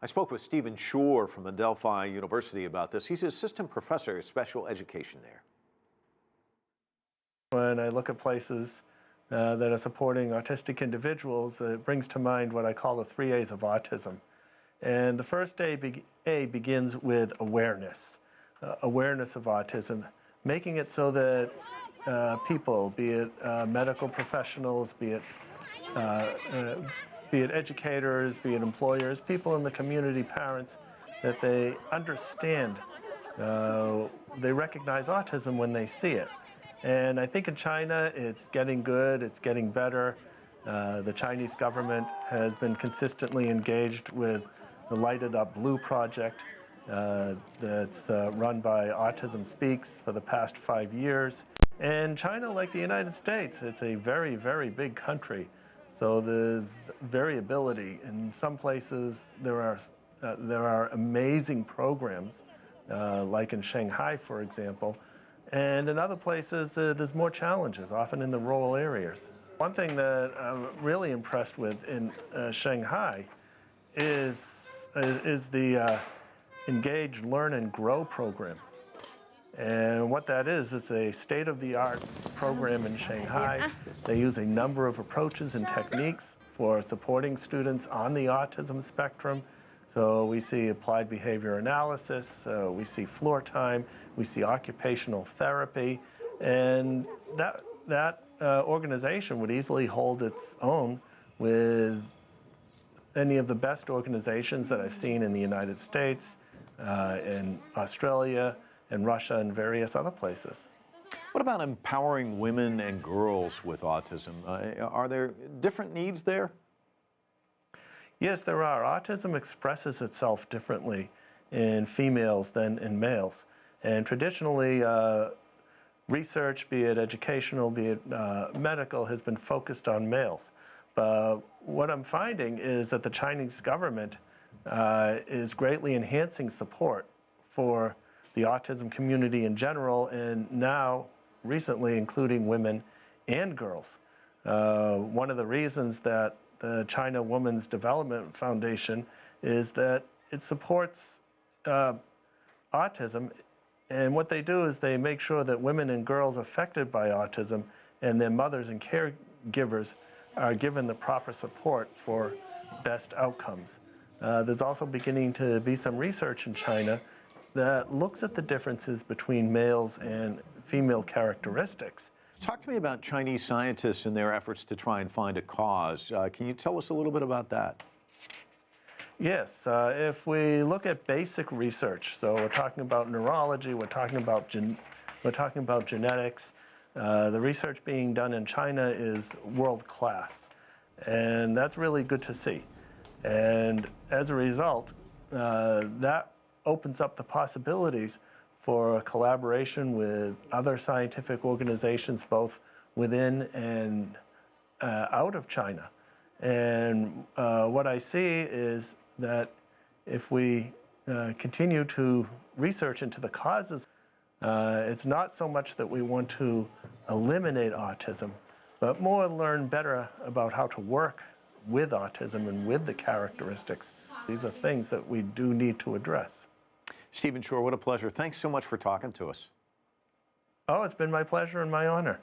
I spoke with Stephen Shore from Adelphi University about this. He's an assistant professor of special education there. When I look at places that are supporting autistic individuals, it brings to mind what I call the 3 A's of autism. And the first A begins with awareness, awareness of autism, making it so that people, be it medical professionals, be it educators, be it employers, people in the community, parents, that they understand, they recognize autism when they see it. And I think in China, it's getting good, it's getting better. The Chinese government has been consistently engaged with the Lighted Up Blue project that's run by Autism Speaks for the past 5 years. And China, like the United States, it's a very, very big country. So there's variability. In some places, there are amazing programs, like in Shanghai, for example. And in other places, there's more challenges, often in the rural areas. One thing that I'm really impressed with in Shanghai is the Engage, Learn, and Grow program. And what that is, it's a state-of-the-art program in Shanghai. They use a number of approaches and techniques for supporting students on the autism spectrum. So we see applied behavior analysis, we see floor time, we see occupational therapy, and that organization would easily hold its own with any of the best organizations that I've seen in the United States, in Australia, in Russia, and various other places. What about empowering women and girls with autism? Are there different needs there? Yes, there are. Autism expresses itself differently in females than in males. And traditionally, research, be it educational, be it medical, has been focused on males. But what I'm finding is that the Chinese government is greatly enhancing support for the autism community in general, and now, recently, including women and girls. One of the reasons that the China Women's Development Foundation is that it supports autism, and what they do is they make sure that women and girls affected by autism and their mothers and caregivers are given the proper support for best outcomes. There's also beginning to be some research in China that looks at the differences between males and female characteristics. Talk to me about Chinese scientists and their efforts to try and find a cause. Can you tell us a little bit about that? Yes, if we look at basic research, so we're talking about neurology, we're talking about genetics. The research being done in China is world class, and that's really good to see. And as a result, that opens up the possibilities for collaboration with other scientific organizations, both within and out of China. And what I see is that if we continue to research into the causes, it's not so much that we want to eliminate autism, but more learn better about how to work with autism and with the characteristics. These are things that we do need to address. Stephen Shore, what a pleasure. Thanks so much for talking to us. Oh, it's been my pleasure and my honor.